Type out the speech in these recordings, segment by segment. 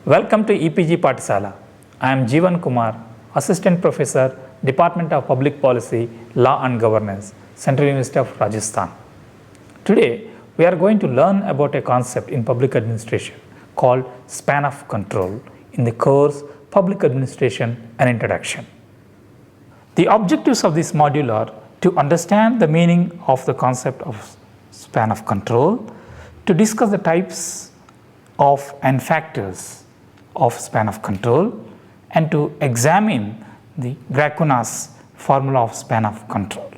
Welcome to Epg Pathshala. I am Jeevan Kumar, Assistant Professor, Department of Public Policy, Law and Governance, Central University of Rajasthan. Today, we are going to learn about a concept in public administration called span of control in the course Public Administration and Introduction. The objectives of this module are to understand the meaning of the concept of span of control, to discuss the types of and factors of span of control, and to examine the Graicunas formula of span of control.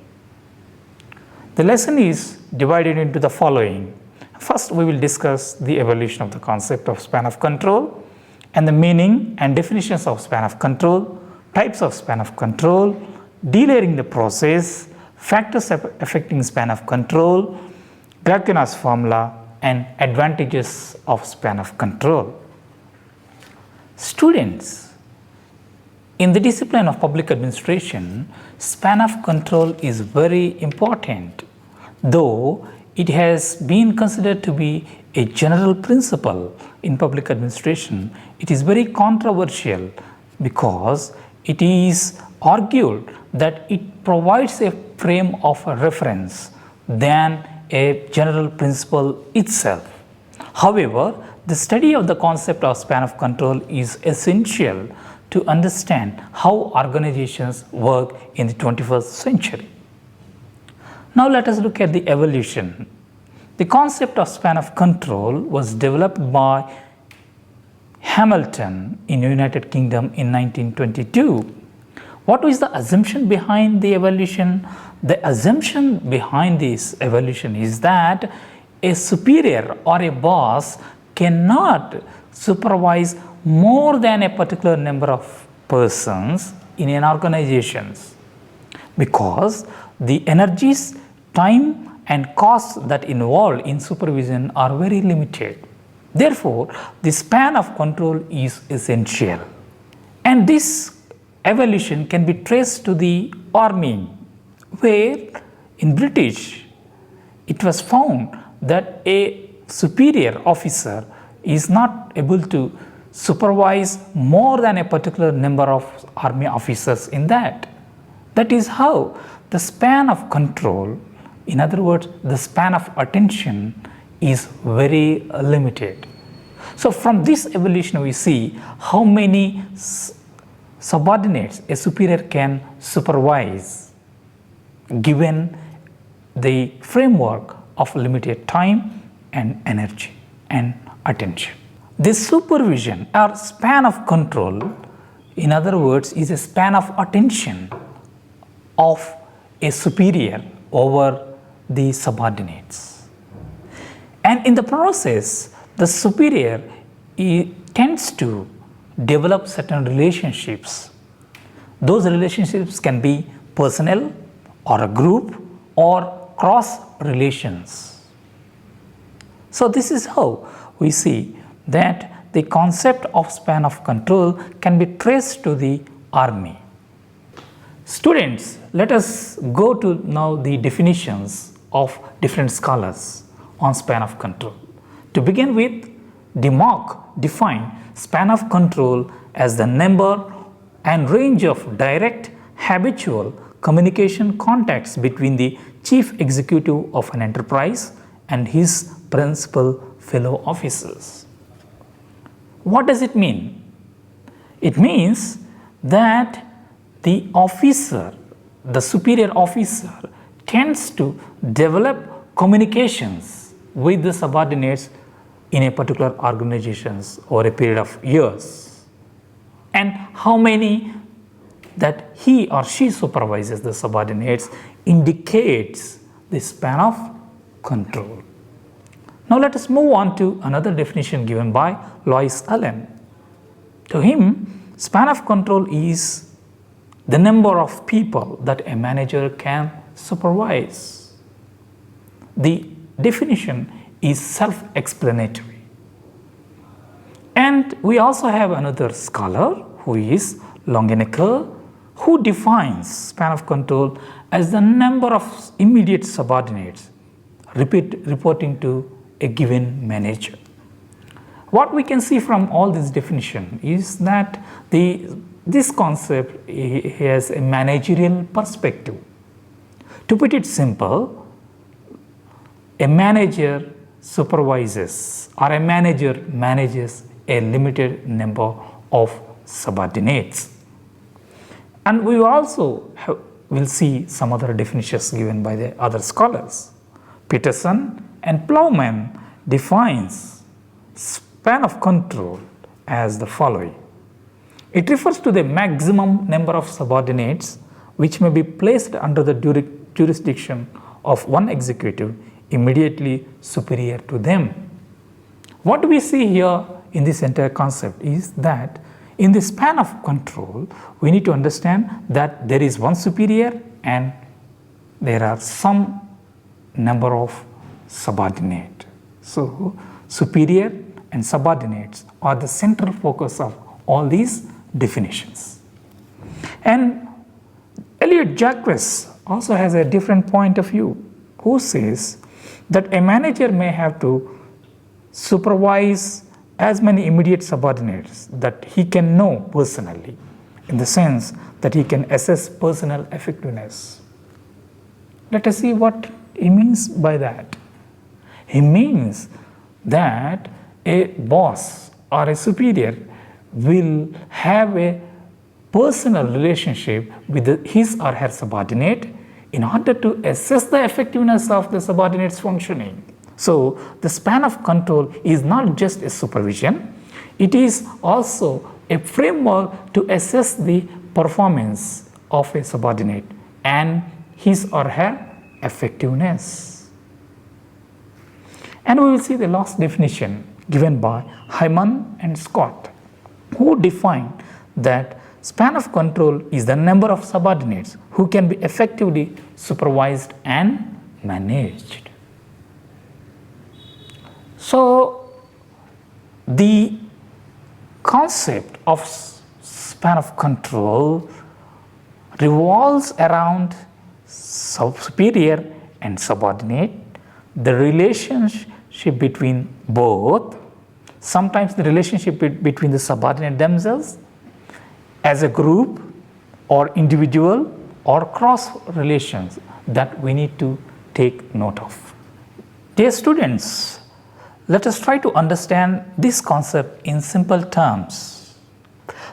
The lesson is divided into the following. First, we will discuss the evolution of the concept of span of control and the meaning and definitions of span of control, types of span of control, delayering the process, factors affecting span of control, Graicunas formula, and advantages of span of control. Students, in the discipline of public administration, span of control is very important, though it has been considered to be a general principle in public administration. It is very controversial because it is argued that it provides a frame of reference than a general principle itself. However, the study of the concept of span of control is essential to understand how organizations work in the 21st century. Now let us look at the evolution. The concept of span of control was developed by Hamilton in the United Kingdom in 1922. What is the assumption behind the evolution? The assumption behind this evolution is that a superior or a boss cannot supervise more than a particular number of persons in an organization because the energies, time and costs that involved in supervision are very limited. Therefore, the span of control is essential. And this evolution can be traced to the army, where in British it was found that a superior officer is not able to supervise more than a particular number of army officers in that. That is how the span of control, in other words, the span of attention, is very limited. So from this evolution we see how many subordinates a superior can supervise given the framework of limited time and energy and attention. This supervision or span of control, in other words, is a span of attention of a superior over the subordinates. And in the process, the superior tends to develop certain relationships. Those relationships can be personal or a group or cross relations. So this is how we see that the concept of span of control can be traced to the army. Students, let us go to now the definitions of different scholars on span of control. To begin with, DeMark defined span of control as the number and range of direct, habitual communication contacts between the chief executive of an enterprise and his principal fellow officers. What does it mean? It means that the officer, the superior officer, tends to develop communications with the subordinates in a particular organization over a period of years. And how many that he or she supervises the subordinates indicates the span of control. Now let us move on to another definition given by Lois Allen. To him, span of control is the number of people that a manager can supervise. The definition is self-explanatory. And we also have another scholar who is Longenecker, who defines span of control as the number of immediate subordinates reporting to a given manager. what we can see from all this definition is that this concept has a managerial perspective. To put it simple, a manager supervises or a manager manages a limited number of subordinates. And we also will see some other definitions given by the other scholars. Peterson and Plowman defines span of control as the following. It refers to the maximum number of subordinates which may be placed under the jurisdiction of one executive immediately superior to them. What we see here in this entire concept is that in the span of control, we need to understand that there is one superior and there are some number of subordinate. So, superior and subordinates are the central focus of all these definitions. And Elliot Jacques also has a different point of view, who says that a manager may have to supervise as many immediate subordinates that he can know personally, in the sense that he can assess personal effectiveness. Let us see what he means by that. He means that a boss or a superior will have a personal relationship with his or her subordinate in order to assess the effectiveness of the subordinate's functioning. So, the span of control is not just a supervision, it is also a framework to assess the performance of a subordinate and his or her effectiveness. And we will see the last definition given by Hyman and Scott, who define that span of control is the number of subordinates who can be effectively supervised and managed. So, the concept of span of control revolves around superior and subordinate, the relationship between both, sometimes the relationship between the subordinate themselves as a group or individual or cross relations that we need to take note of. Dear students, let us try to understand this concept in simple terms.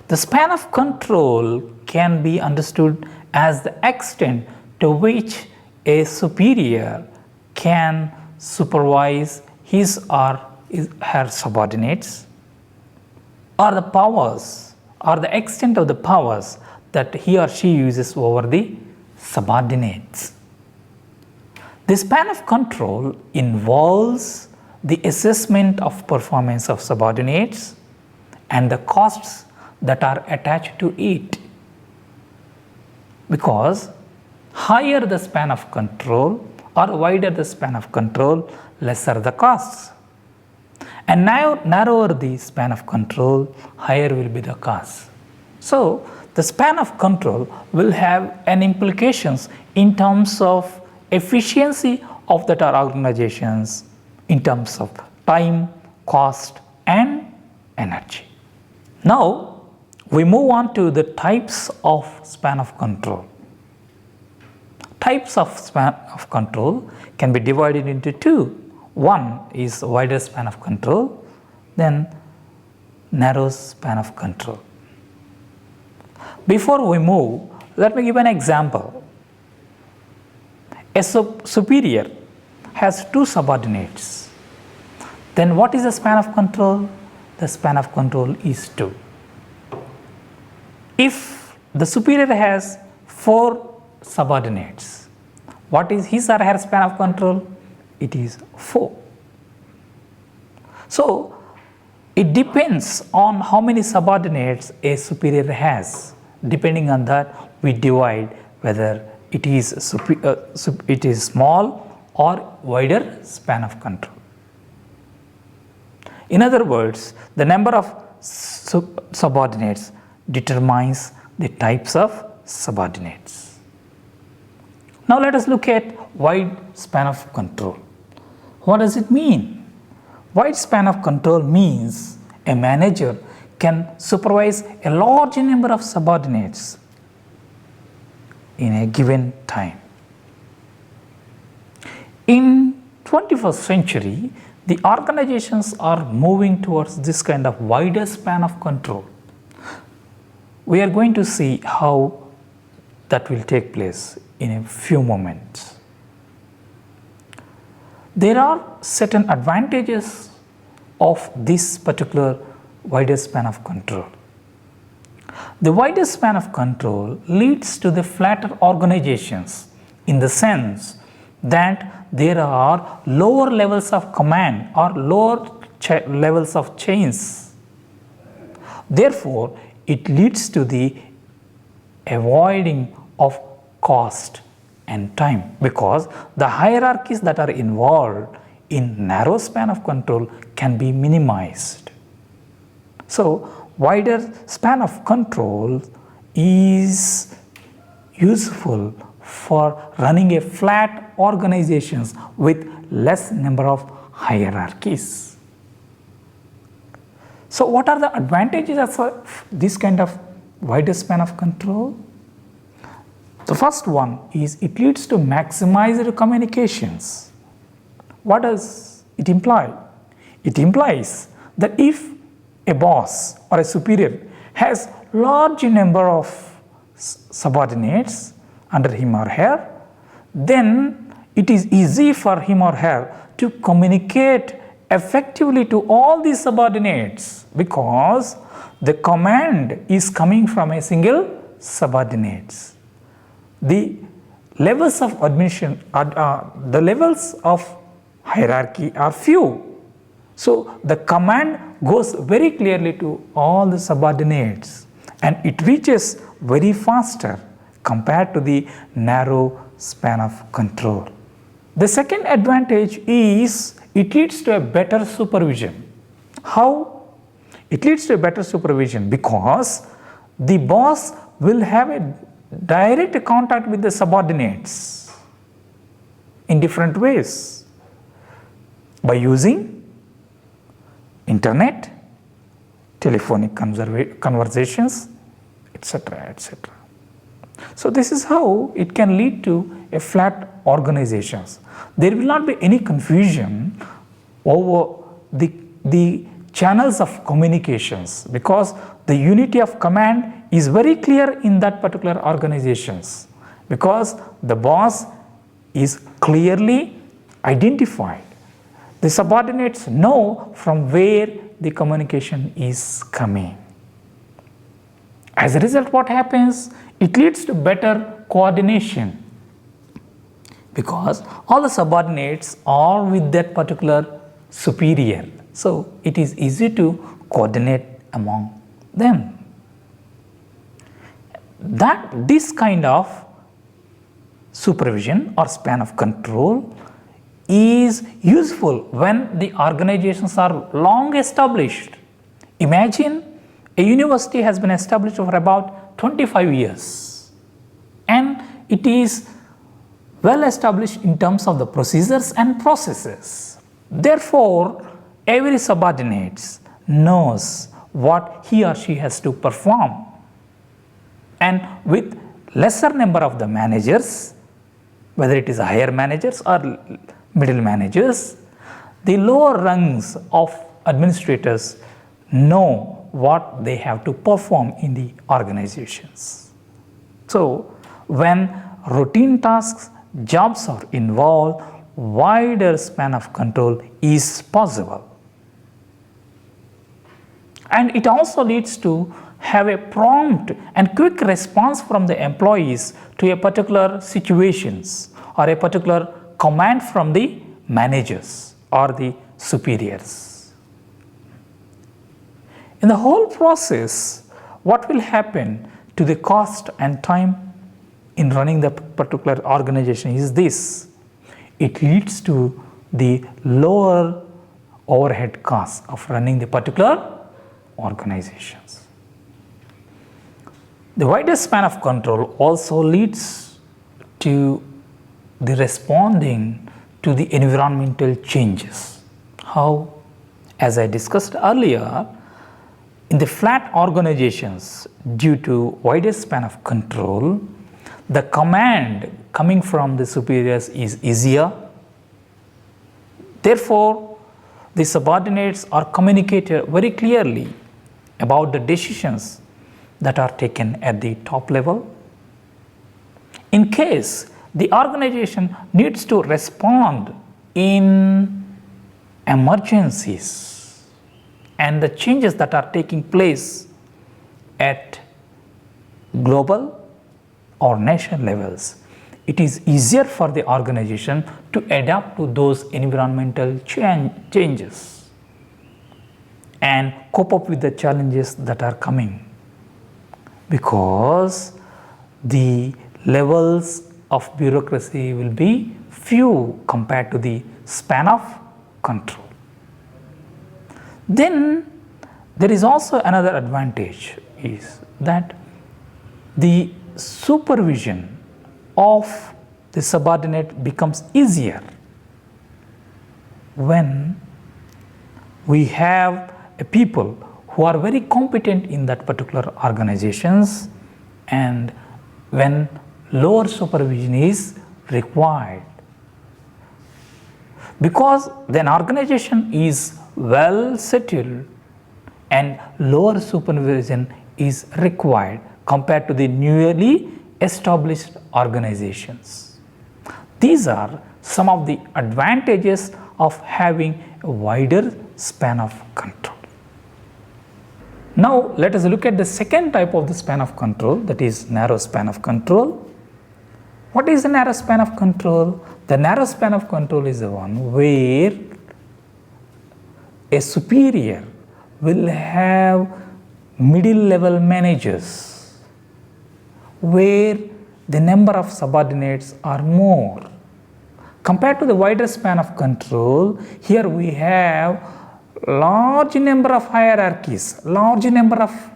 The span of control can be understood as the extent to which a superior can supervise his or her subordinates, or the powers or the extent of the powers that he or she uses over the subordinates. The span of control involves the assessment of performance of subordinates and the costs that are attached to it, because higher the span of control or wider the span of control, lesser the costs, and narrower the span of control, higher will be the costs. So, the span of control will have an implications in terms of efficiency of that organizations, in terms of time, cost and energy. Now, we move on to the types of span of control. Types of span of control can be divided into two. One is wider span of control, then narrow span of control. Before we move, let me give an example. A superior has two subordinates. Then what is the span of control? The span of control is 2. If the superior has 4 subordinates, what is his or her span of control? It is 4. So, it depends on how many subordinates a superior has. Depending on that, we divide whether it is small or wider span of control. In other words, the number of subordinates determines the types of subordinates. Now let us look at wide span of control. What does it mean? Wide span of control means a manager can supervise a large number of subordinates in a given time. In 21st century, the organizations are moving towards this kind of wider span of control. We are going to see how that will take place in a few moments. There are certain advantages of this particular wider span of control. The wider span of control leads to the flatter organizations in the sense that there are lower levels of command or lower levels of chains. Therefore, it leads to the avoiding of cost and time, because the hierarchies that are involved in narrow span of control can be minimized. So, wider span of control is useful for running a flat organizations with less number of hierarchies. So, what are the advantages of this kind of wider span of control? The first one is it leads to maximized communications. What does it imply? It implies that if a boss or a superior has large number of subordinates under him or her, then it is easy for him or her to communicate effectively to all these subordinates, because the command is coming from a single subordinates. The levels of the levels of hierarchy are few. So, the command goes very clearly to all the subordinates and it reaches very faster compared to the narrow span of control. The second advantage is it leads to a better supervision. How? It leads to a better supervision because the boss will have a direct contact with the subordinates in different ways by using internet, telephonic conversations, etc., etc. So, this is how it can lead to a flat organizations. There will not be any confusion over the channels of communications, because the unity of command is very clear in that particular organizations, because the boss is clearly identified. The subordinates know from where the communication is coming. As a result, what happens? It leads to better coordination, because all the subordinates are with that particular superior. So, it is easy to coordinate among them. This kind of supervision or span of control is useful when the organizations are long established. Imagine a university has been established for about 25 years and it is well established in terms of the procedures and processes. Therefore, every subordinate knows what he or she has to perform, and with lesser number of the managers, whether it is higher managers or middle managers, the lower rungs of administrators know what they have to perform in the organizations. So, when routine tasks, jobs are involved, wider span of control is possible. And it also leads to have a prompt and quick response from the employees to a particular situations or a particular command from the managers or the superiors. In the whole process, what will happen to the cost and time in running the particular organization is this: it leads to the lower overhead costs of running the particular organizations. The wider span of control also leads to the responding to the environmental changes. How? As I discussed earlier, in the flat organizations, due to wider span of control, the command coming from the superiors is easier. Therefore, the subordinates are communicated very clearly about the decisions that are taken at the top level. In case the organization needs to respond in emergencies and the changes that are taking place at global or national levels, it is easier for the organization to adapt to those environmental changes and cope up with the challenges that are coming, because the levels of bureaucracy will be few compared to the span of control. Then there is also another advantage, is that the supervision of the subordinate becomes easier when we have a people who are very competent in that particular organizations, and when lower supervision is required, because then organization is well settled and lower supervision is required compared to the newly established organizations. These are some of the advantages of having a wider span of control. Now let us look at the second type of the span of control, that is narrow span of control. What is the narrow span of control? The narrow span of control is the one where a superior will have middle level managers, where the number of subordinates are more. Compared to the wider span of control, here we have large number of hierarchies, large number of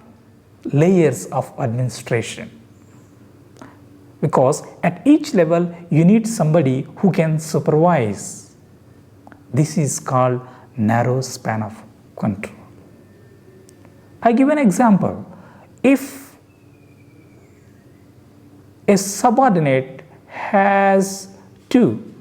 layers of administration, because at each level you need somebody who can supervise. This is called narrow span of control. I give an example. If a subordinate has 2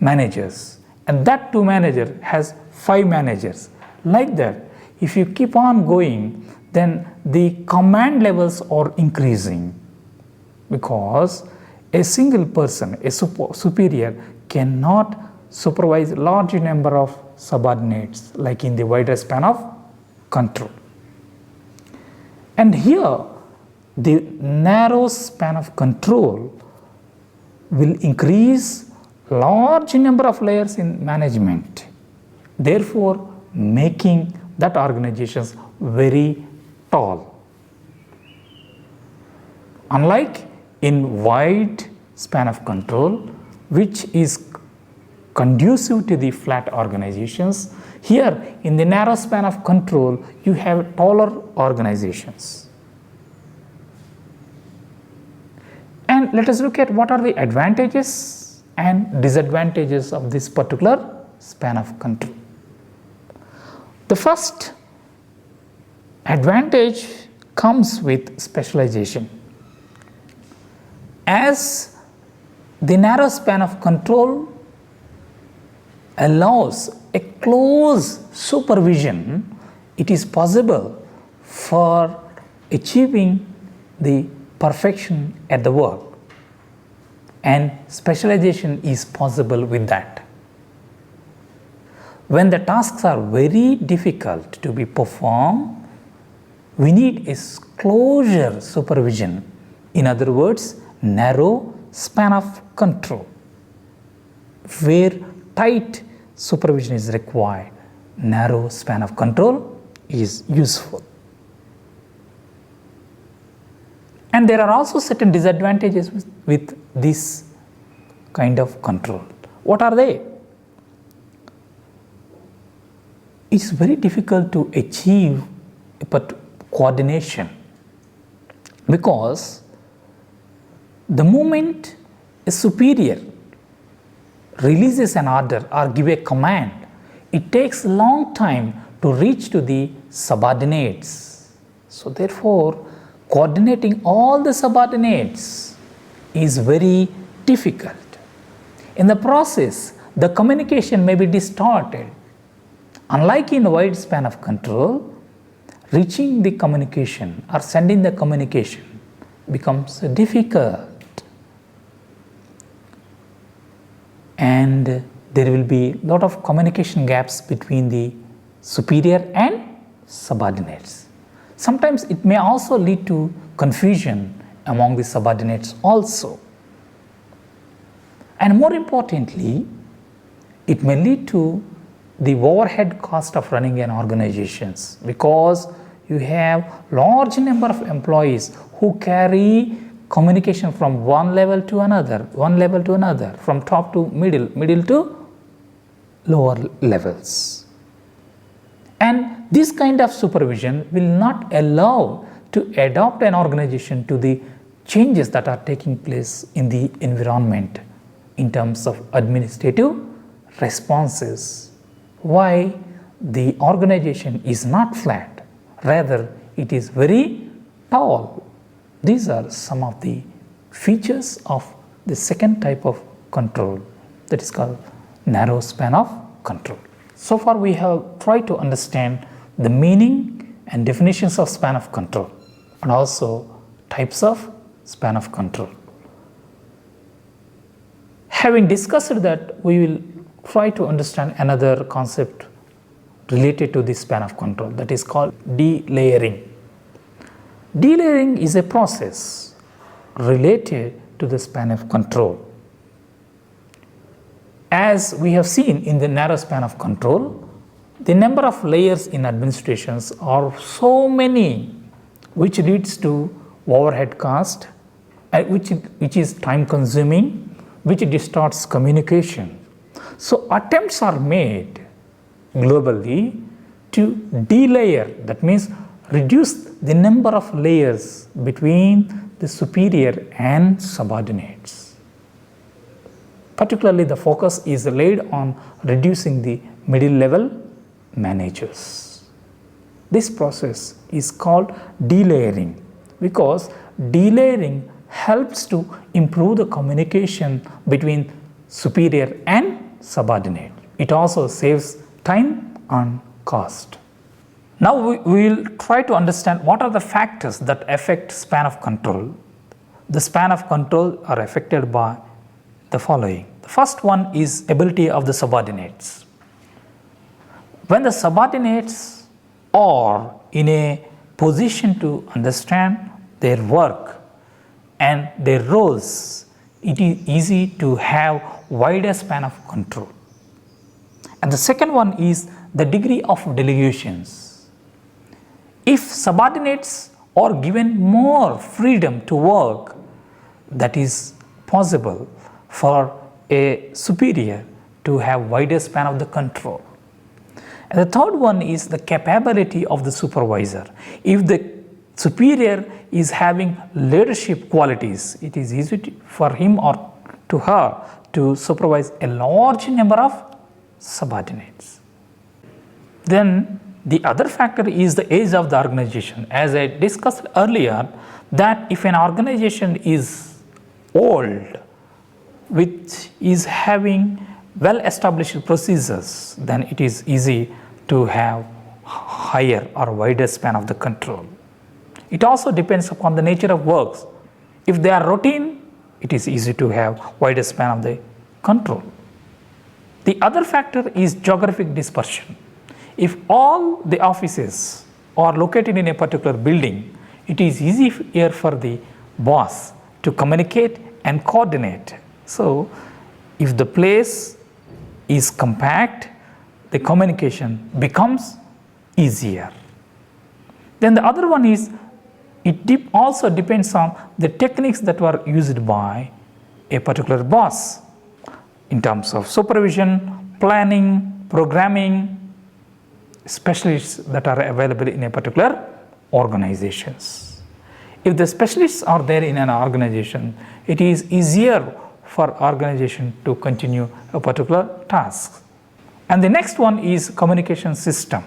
managers and that 2 manager has 5 managers, like that, if you keep on going, then the command levels are increasing, because a single person, a superior, cannot supervise large number of subordinates like in the wider span of control. And here the narrow span of control will increase large number of layers in management, therefore making that organizations very tall. Unlike in wide span of control, which is conducive to the flat organizations, here in the narrow span of control you have taller organizations. And let us look at what are the advantages and disadvantages of this particular span of control. The first advantage comes with specialization. As the narrow span of control allows a close supervision, it is possible for achieving the perfection at the work, and specialization is possible with that. When the tasks are very difficult to be performed, we need a closer supervision, in other words narrow span of control, where tight supervision is required. Narrow span of control is useful. And there are also certain disadvantages with this kind of control. What are they? It's very difficult to achieve coordination, because the moment a superior releases an order or give a command, it takes long time to reach to the subordinates. So therefore, coordinating all the subordinates is very difficult. In the process, the communication may be distorted. Unlike in wide span of control, reaching the communication or sending the communication becomes difficult. And there will be a lot of communication gaps between the superior and subordinates. Sometimes it may also lead to confusion among the subordinates also. And more importantly, it may lead to the overhead cost of running an organization, because you have large number of employees who carry communication from one level to another, from top to middle to lower levels. And this kind of supervision will not allow to adopt an organization to the changes that are taking place in the environment in terms of administrative responses. Why? The organization is not flat, rather it is very tall. These are some of the features of the second type of control, that is called narrow span of control. So far we have tried to understand the meaning and definitions of span of control and also types of span of control. Having discussed that, we will try to understand another concept related to this span of control, that is called delayering. Delayering is a process related to the span of control. As we have seen in the narrow span of control, the number of layers in administrations are so many, which leads to overhead cost, which is time consuming, which distorts communication. So attempts are made globally to delayer, that means reduce the number of layers between the superior and subordinates. Particularly the focus is laid on reducing the middle level managers. This process is called delayering, because delayering helps to improve the communication between superior and subordinate. It also saves time and cost. Now we will try to understand what are the factors that affect span of control. The span of control are affected by the following. The first one is ability of the subordinates. When the subordinates are in a position to understand their work and their roles, it is easy to have wider span of control. And the second one is the degree of delegations. If subordinates are given more freedom to work, that is possible for a superior to have wider span of the control. And the third one is the capability of the supervisor. If the superior is having leadership qualities, it is easy for him or to her to supervise a large number of subordinates. Then the other factor is the age of the organization. As I discussed earlier, that if an organization is old, which is having well established procedures, then it is easy to have higher or wider span of the control. It also depends upon the nature of works. If they are routine, it is easy to have wider span of the control. The other factor is geographic dispersion. If all the offices are located in a particular building, it is easier for the boss to communicate and coordinate. So if the place is compact, the communication becomes easier. Then the other one is, it also depends on the techniques that were used by a particular boss in terms of supervision, planning, programming, specialists that are available in a particular organizations. If the specialists are there in an organization, it is easier for organization to continue a particular task. And the next one is communication system.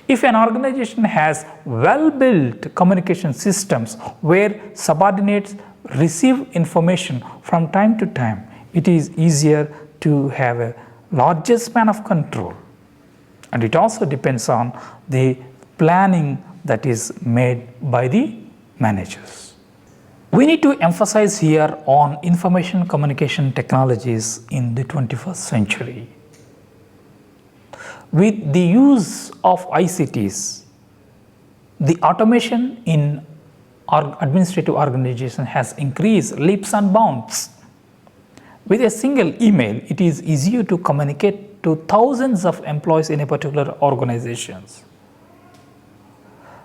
If an organization has well-built communication systems where subordinates receive information from time to time, it is easier to have a larger span of control. And it also depends on the planning that is made by the managers. We need to emphasize here on information communication technologies in the 21st century. With the use of ICTs, the automation in our administrative organization has increased leaps and bounds. With a single email, it is easier to communicate to thousands of employees in a particular organization.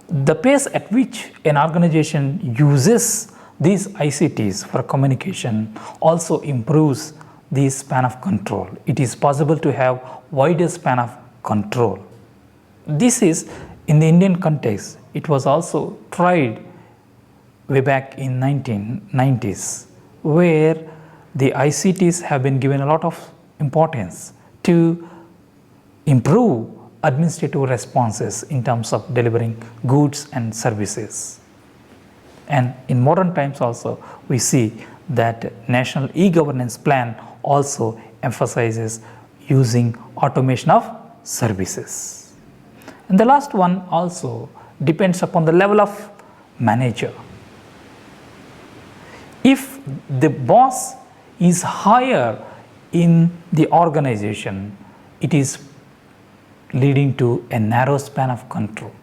The pace at which an organization uses these ICTs for communication also improves the span of control. It is possible to have wider span of control. This is in the Indian context. It was also tried way back in 1990s, where the ICTs have been given a lot of importance to improve administrative responses in terms of delivering goods and services. And in modern times also, we see that National E-Governance Plan also emphasizes using automation of services. And the last one also depends upon the level of manager. If the boss is higher in the organization, it is leading to a narrow span of control.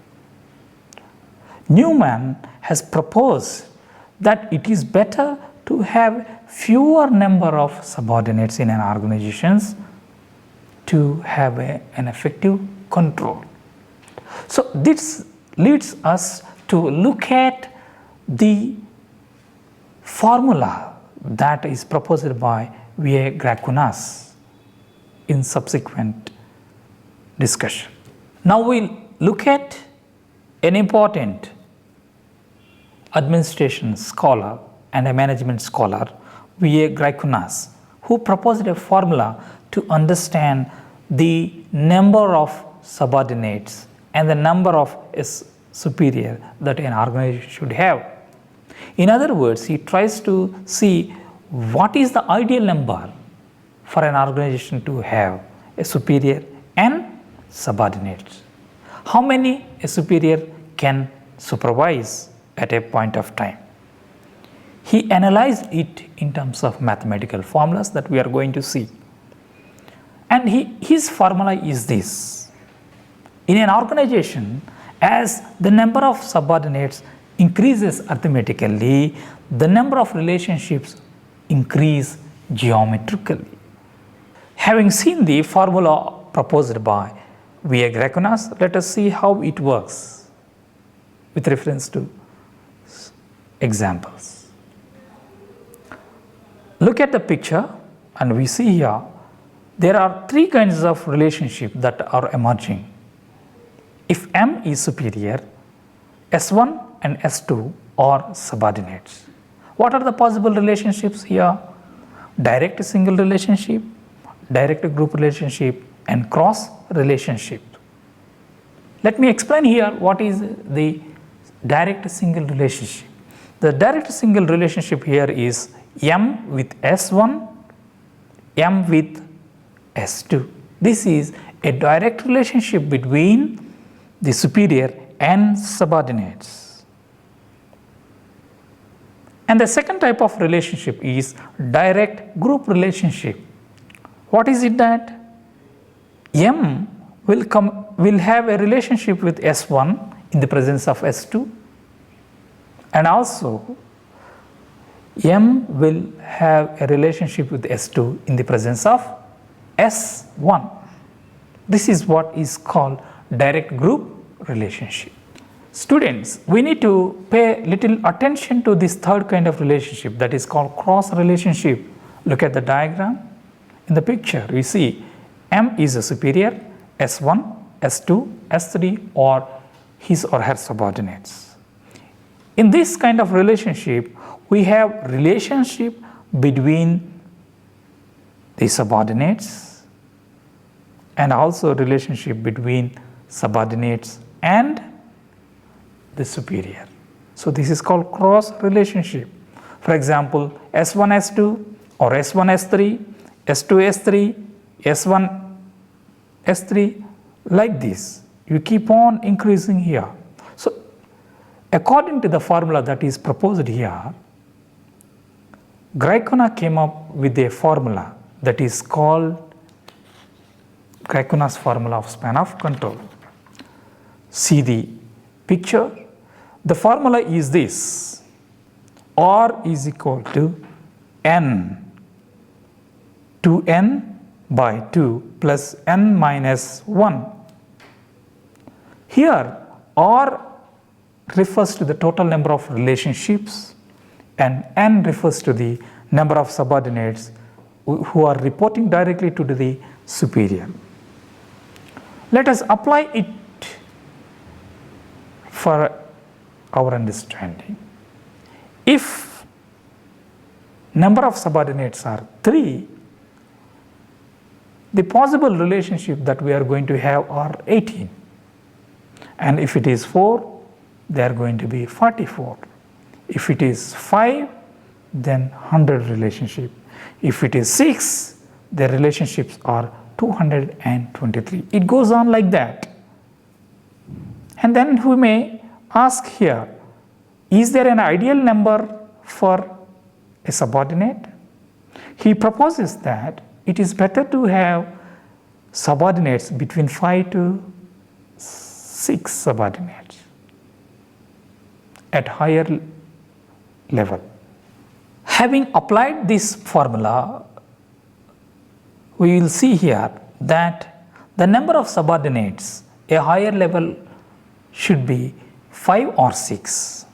Newman has proposed that it is better to have fewer number of subordinates in an organization to have an effective control. So this leads us to look at the formula that is proposed by Graicunas in subsequent discussion. Now we'll look at an important administration scholar and a management scholar, Graicunas, who proposed a formula to understand the number of subordinates and the number of superior that an organization should have. In other words, he tries to see what is the ideal number for an organization to have a superior and subordinates. How many a superior can supervise at a point of time? He analyzed it in terms of mathematical formulas that we are going to see. And his formula is this. In an organization, as the number of subordinates increases arithmetically, the number of relationships increase geometrically. Having seen the formula proposed by Graicunas, let us see how it works with reference to examples. Look at the picture and we see here there are three kinds of relationship that are emerging. If M is superior, S1 and S2 are subordinates. What are the possible relationships here? Direct single relationship, direct group relationship, and cross relationship. Let me explain here what is the direct single relationship. The direct single relationship here is M with S1, M with S2. This is a direct relationship between the superior and subordinates. And the second type of relationship is direct group relationship. What is it that? M will have a relationship with S1 in the presence of S2, and also M will have a relationship with S2 in the presence of S1. This is what is called direct group relationship. Students, we need to pay little attention to this third kind of relationship that is called cross relationship. Look at the diagram. In the picture, we see M is a superior, S1, S2, S3 or his or her subordinates. In this kind of relationship, we have relationship between the subordinates and also relationship between subordinates and the superior. So this is called cross relationship. For example, S1 S2 or S1 S3, S2 S3, S1 S3, like this. You keep on increasing here. So according to the formula that is proposed here, Graicuna came up with a formula that is called Graicunas formula of span of control. See the picture. The formula is this: R is equal to N 2N by 2 plus N minus 1. Here R refers to the total number of relationships and N refers to the number of subordinates who are reporting directly to the superior. Let us apply it for our understanding. If number of subordinates are 3, the possible relationship that we are going to have are 18. And if it is 4, they are going to be 44. If it is 5, then 100 relationship. If it is 6, the relationships are 223. It goes on like that. And then we may ask here, is there an ideal number for a subordinate? He proposes that it is better to have subordinates between 5 to 6 subordinates at higher level. Having applied this formula, we will see here that the number of subordinates a higher level should be 5 or 6,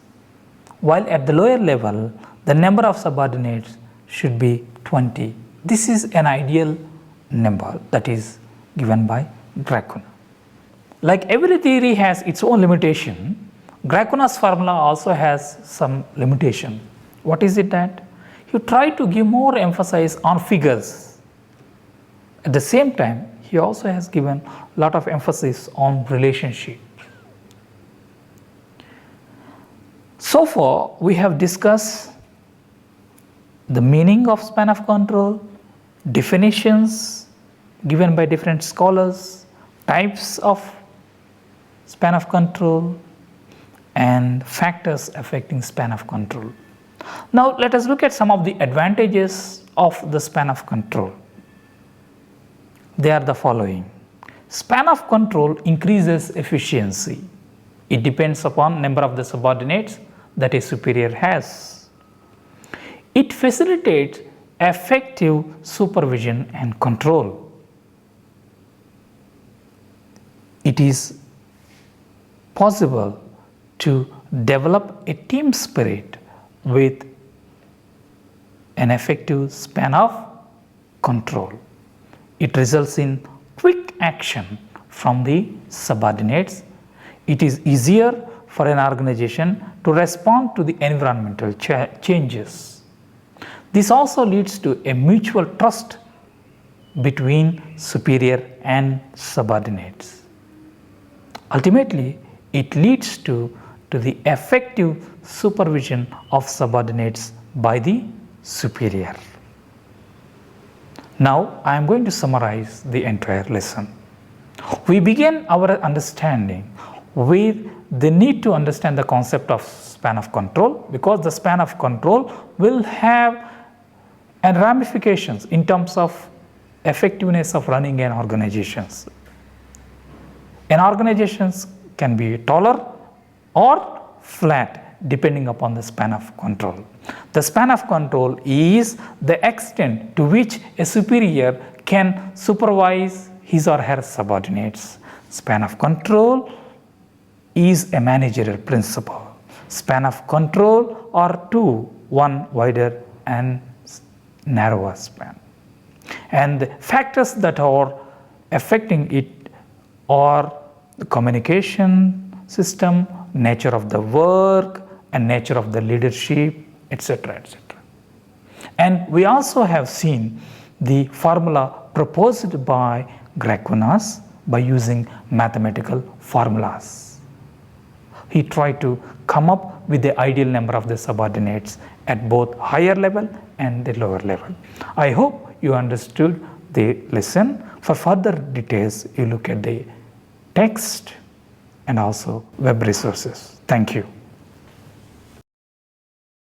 while at the lower level the number of subordinates should be 20. This is an ideal number that is given by Graicuna. Like every theory has its own limitation, Graicunas formula also has some limitation. What is it that? You try to give more emphasis on figures. At the same time, he also has given a lot of emphasis on relationship. So far, we have discussed the meaning of span of control, definitions given by different scholars, types of span of control, and factors affecting span of control. Now let us look at some of the advantages of the span of control. They are the following. Span of control increases efficiency. It depends upon number of the subordinates that a superior has. It facilitates effective supervision and control. It is possible to develop a team spirit with an effective span of control. It results in quick action from the subordinates. It is easier for an organization to respond to the environmental changes. This also leads to a mutual trust between superior and subordinates. Ultimately, it leads to the effective supervision of subordinates by the superior. Now, I am going to summarize the entire lesson. We began our understanding with the need to understand the concept of span of control, because the span of control will have ramifications in terms of effectiveness of running an organization. An organization can be taller or flat depending upon the span of control. The span of control is the extent to which a superior can supervise his or her subordinates. Span of control is a managerial principle. Span of control are two, one wider and narrower span. And the factors that are affecting it are the communication system, nature of the work, and nature of the leadership, etc., etc. And we also have seen the formula proposed by Graicunas by using mathematical formulas. He tried to come up with the ideal number of the subordinates at both higher level and the lower level. I hope you understood the lesson. For further details, you look at the text and also web resources. Thank you.